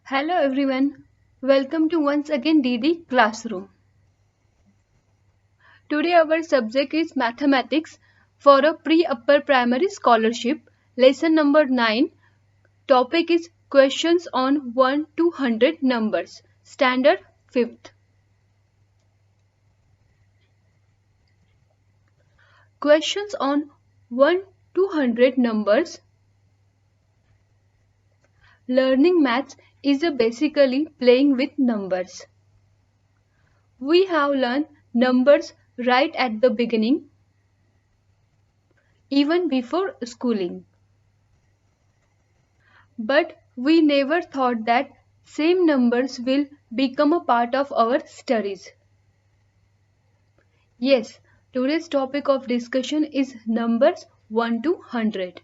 Hello everyone, welcome to once again DD Classroom. Today our subject is Mathematics for a Pre-Upper Primary Scholarship, lesson number 9. Topic is Questions on 1 to 100 numbers, standard 5th. Questions on 1 to 100 numbers. Learning maths is basically playing with numbers. We have learned numbers right at the beginning, even before schooling. But we never thought that same numbers will become a part of our studies. Yes, today's topic of discussion is numbers 1 to 100.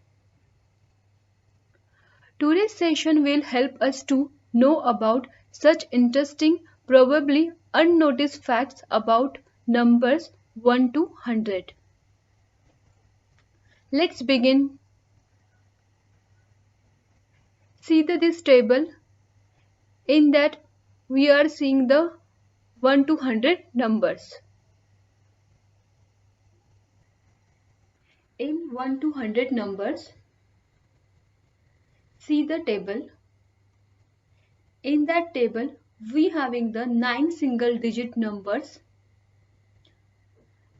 Today's session will help us to know about such interesting, probably unnoticed facts about numbers 1 to 100. Let's begin. See this table. In that we are seeing the 1 to 100 numbers. In 1 to 100 numbers, see the table. In that table, we having the 9 single digit numbers,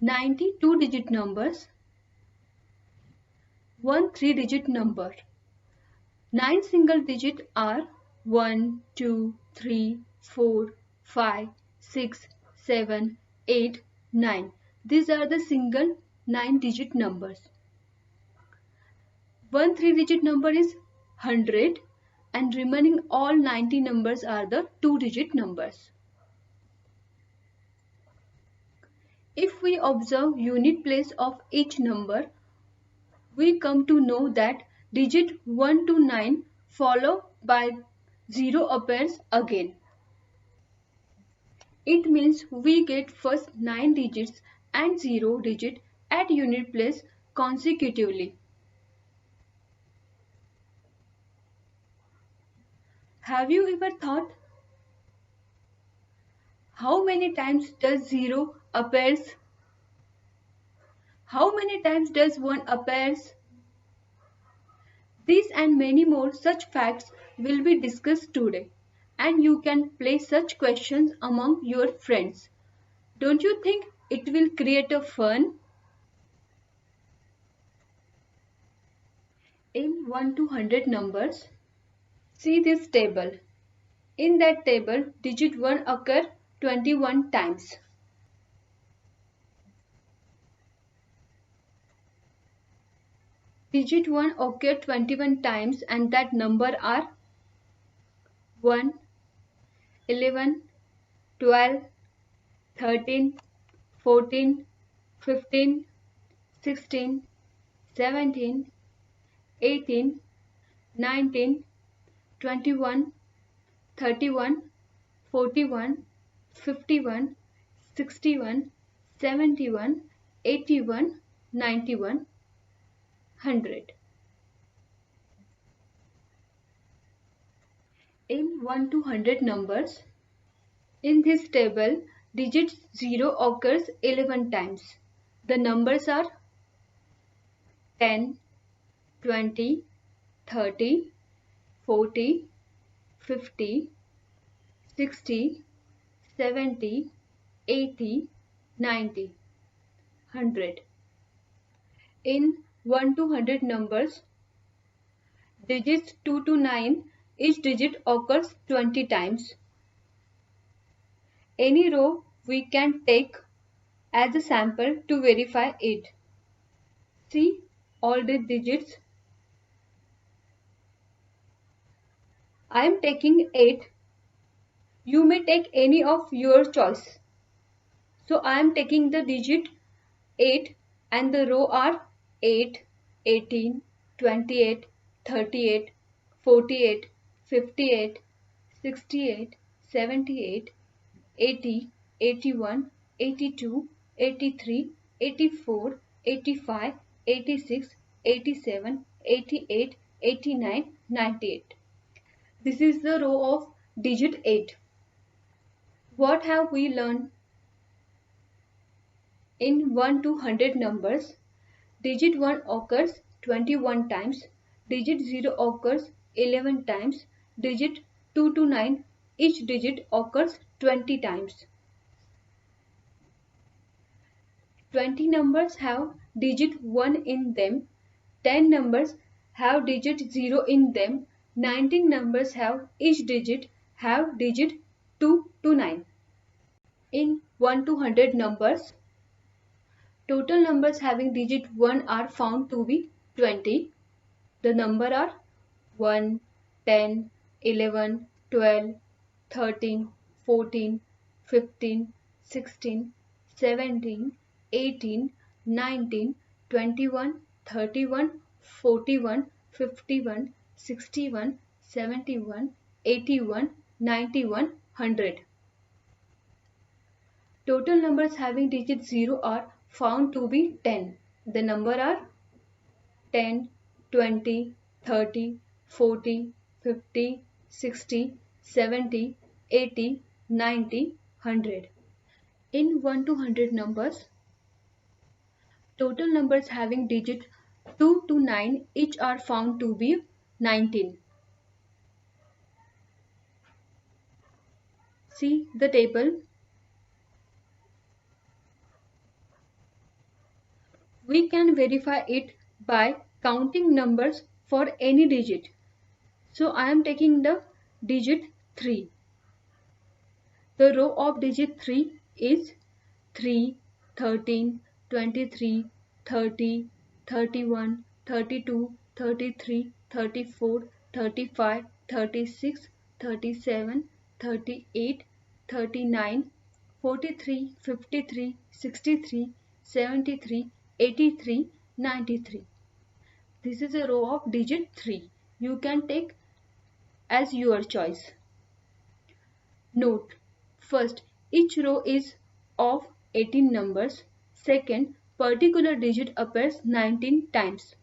92 digit numbers, 1 3 digit number. 9 single digit are 1, 2, 3, 4, 5, 6, 7, 8, 9. These are the single 9 digit numbers. 1 3 digit number is 100 and remaining all 90 numbers are the 2 digit numbers. If we observe unit place of each number, we come to know that digit 1 to 9 followed by 0 appears again. It means we get first 9 digits and 0 digit at unit place consecutively. Have you ever thought how many times does 0 appears? How many times does 1 appears? These and many more such facts will be discussed today, and you can play such questions among your friends. Don't you think it will create a fun? In 1 to 100 numbers, see this table. In that table, digit 1 occur 21 times. Digit 1 occur 21 times and that number are 1, 11, 12, 13, 14, 15, 16, 17, 18, 19, 21, 31, 41, 51, 61, 71, 81, 91, 100. In 1 to 100 numbers, in this table, digit 0 occurs 11 times. The numbers are 10, 20, 30, 40, 50, 60, 70, 80, 90, 100. In 1 to 100 numbers, digits 2 to 9, each digit occurs 20 times. Any row we can take as a sample to verify it. See all the digits. I am taking 8. You may take any of your choice. So I am taking the digit 8 and the row are 8, 18, 28, 38, 48, 58, 68, 78, 80, 81, 82, 83, 84, 85, 86, 87, 88, 89, 98. This is the row of digit 8. What have we learned? In 1 to 100 numbers, digit 1 occurs 21 times, digit 0 occurs 11 times, digit 2 to 9, each digit occurs 20 times. 20 numbers have digit 1 in them, 10 numbers have digit 0 in them, 19 numbers have each digit have digit 2 to 9. In 1 to 100 numbers, total numbers having digit 1 are found to be 20. The number are 1, 10, 11, 12, 13, 14, 15, 16, 17, 18, 19, 21, 31, 41, 51, 61, 71, 81, 91, 100. Total numbers having digit 0 are found to be 10. The number are 10, 20, 30, 40, 50, 60, 70, 80, 90, 100. In 1 to 100 numbers, total numbers having digit 2 to 9 each are found to be 19. See the table. We can verify it by counting numbers for any digit. So I am taking the digit 3. The row of digit 3 is 3, 13, 23, 30, 31, 32, 33, 34, 35, 36, 37, 38, 39, 43, 53, 63, 73, 83, 93. This is a row of digit 3. You can take as your choice. Note: first, each row is of 18 numbers. Second, particular digit appears 19 times.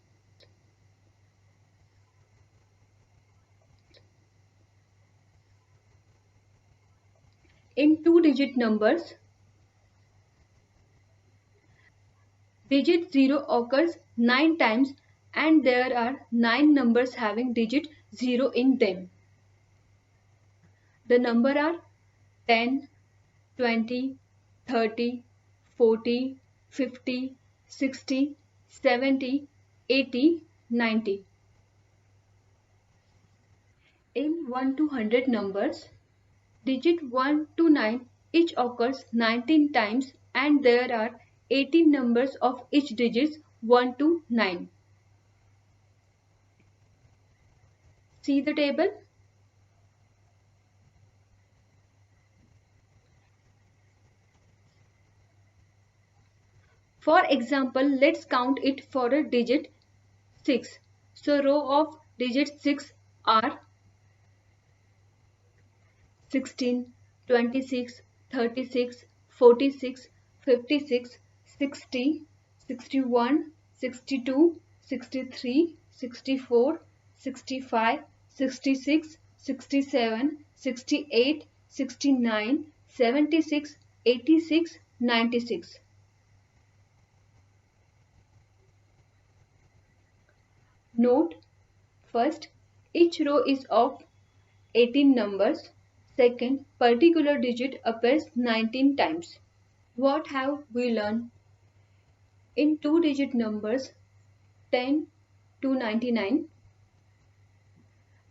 In two-digit numbers, digit 0 occurs 9 times and there are 9 numbers having digit 0 in them. The number are 10, 20, 30, 40, 50, 60, 70, 80, 90. In 1 to 100 numbers, digit 1 to 9 each occurs 19 times and there are 18 numbers of each digits 1 to 9. See the table. For example, let's count it for a digit 6. So row of digit 6 are 16, 26, 36, 46, 56, 60, 61, 62, 63, 64, 65, 66, 67, 68, 69, 76, 86, 96. Note: first, each row is of 18 numbers. Second, particular digit appears 19 times. What have we learned? In two-digit numbers 10 to 99,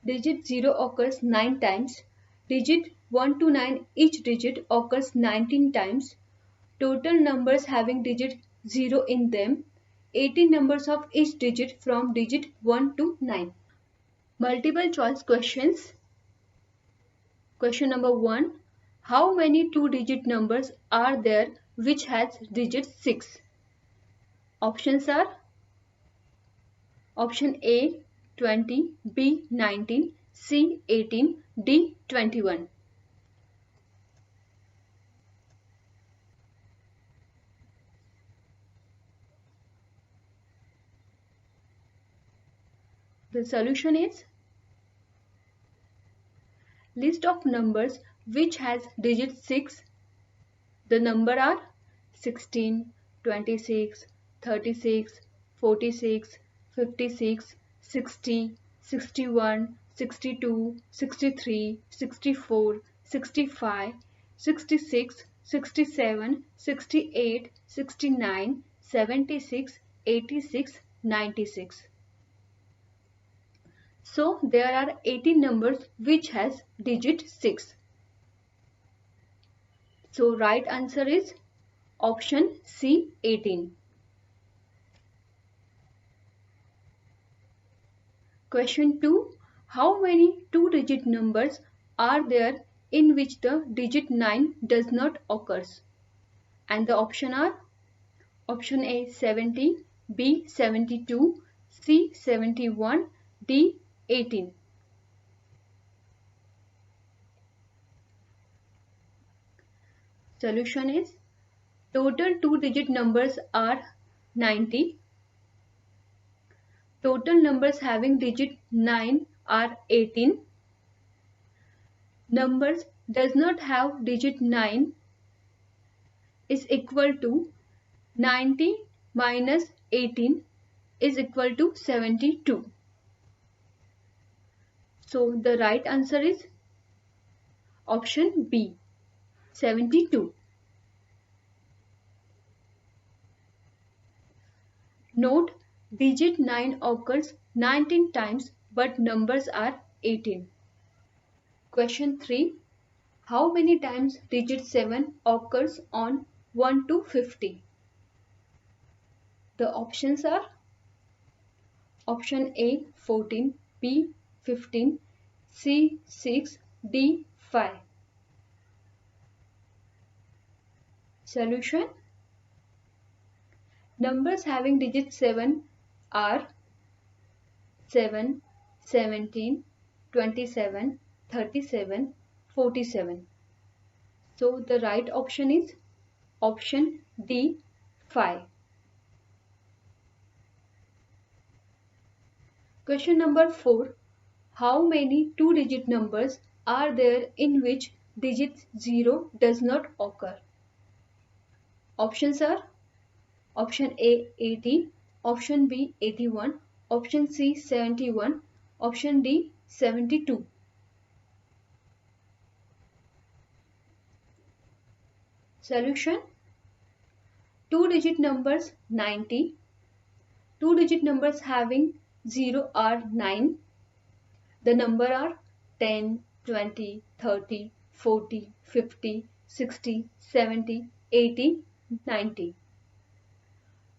digit 0 occurs 9 times. Digit 1 to 9, each digit occurs 19 times. Total numbers having digit 0 in them, 18 numbers of each digit from digit 1 to 9. Multiple choice questions. Question number 1. How many two-digit numbers are there which has digit 6? Options are: option A 20, B 19, C 18, D 21. The solution is List of numbers which has digit 6. The number are 16, 26, 36, 46, 56, 60, 61, 62, 63, 64, 65, 66, 67, 68, 69, 76, 86, 96. So there are 18 numbers which has digit 6. So right answer is option C, 18. Question 2. How many two-digit numbers are there in which the digit 9 does not occur? And the option are option A 70, B 72, C 71, D 18. Solution is total two-digit numbers are 90. Total numbers having digit 9 are 18. Numbers does not have digit 9 is equal to 90 minus 18 is equal to 72. So the right answer is option B, 72. Note, digit 9 occurs 19 times but numbers are 18. Question 3. How many times digit 7 occurs on 1 to 50? The options are option A 14, B 15, C 6, D 5. Solution. Numbers having digit 7 are 7, 17, 27, 37, 47. So the right option is option D 5. Question number 4. How many two-digit numbers are there in which digit 0 does not occur? Options are option A 80, option B 81, option C 71, option D 72. Solution. Two-digit numbers 90. Two-digit numbers having 0 are 9. The number are 10, 20, 30, 40, 50, 60, 70, 80, 90.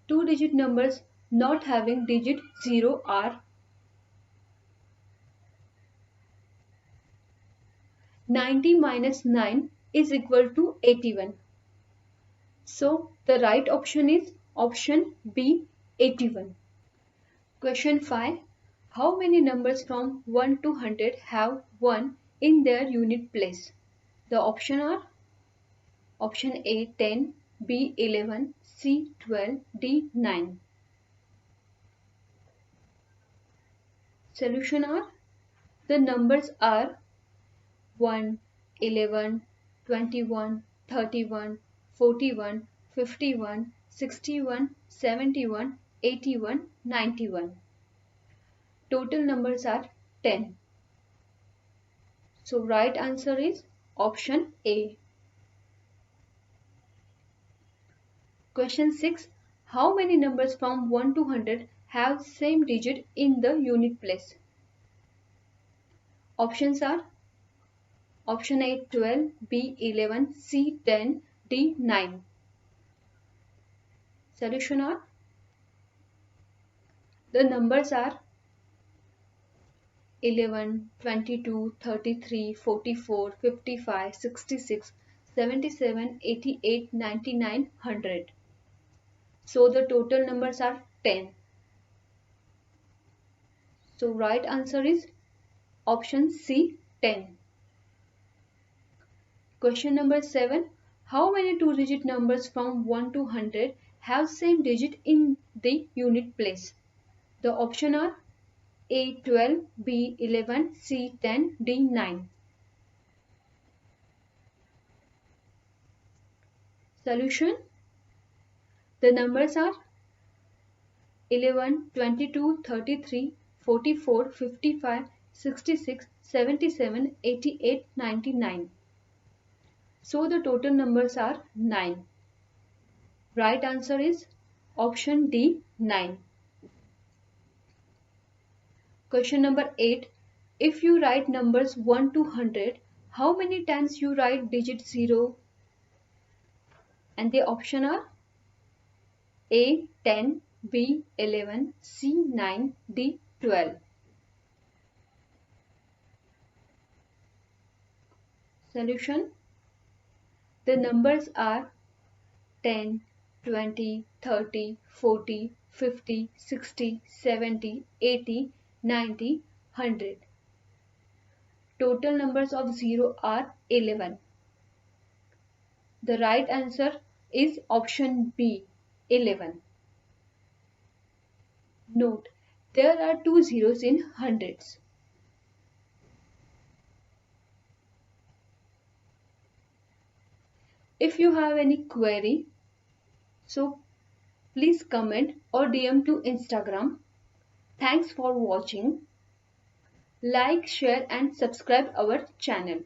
Two-digit numbers not having digit 0 are 90 minus 9 is equal to 81. So the right option is option B 81. Question 5. How many numbers from 1 to 100 have 1 in their unit place? The options are option A 10, B 11, C 12, D 9. Solution are the numbers are 1, 11, 21, 31, 41, 51, 61, 71, 81, 91. Total numbers are 10. So right answer is option A. Question 6. How many numbers from 1 to 100 have same digit in the unit place? Options are option A 12, B 11, C 10, D 9. Solution are the numbers are 11, 22, 33, 44, 55, 66, 77, 88, 99, 100. So the total numbers are 10. So right answer is option C 10. Question number 7. How many two-digit numbers from 1 to 100 have same digit in the unit place? The options are A 12, B 11, C 10, D 9. Solution. The numbers are 11, 22, 33, 44, 55, 66, 77, 88, 99. So the total numbers are 9. Right answer is option D, 9. Question number 8. If you write numbers 1 to 100, how many times you write digit 0? And the option are A 10, B 11, C 9, D 12. Solution. The numbers are 10, 20, 30, 40, 50, 60, 70, 80, 90, 100. Total numbers of 0 are 11. The right answer is option B, 11. Note, there are 2 zeros in hundreds. If you have any query, so please comment or DM to Instagram. Thanks for watching. Like, share and subscribe our channel.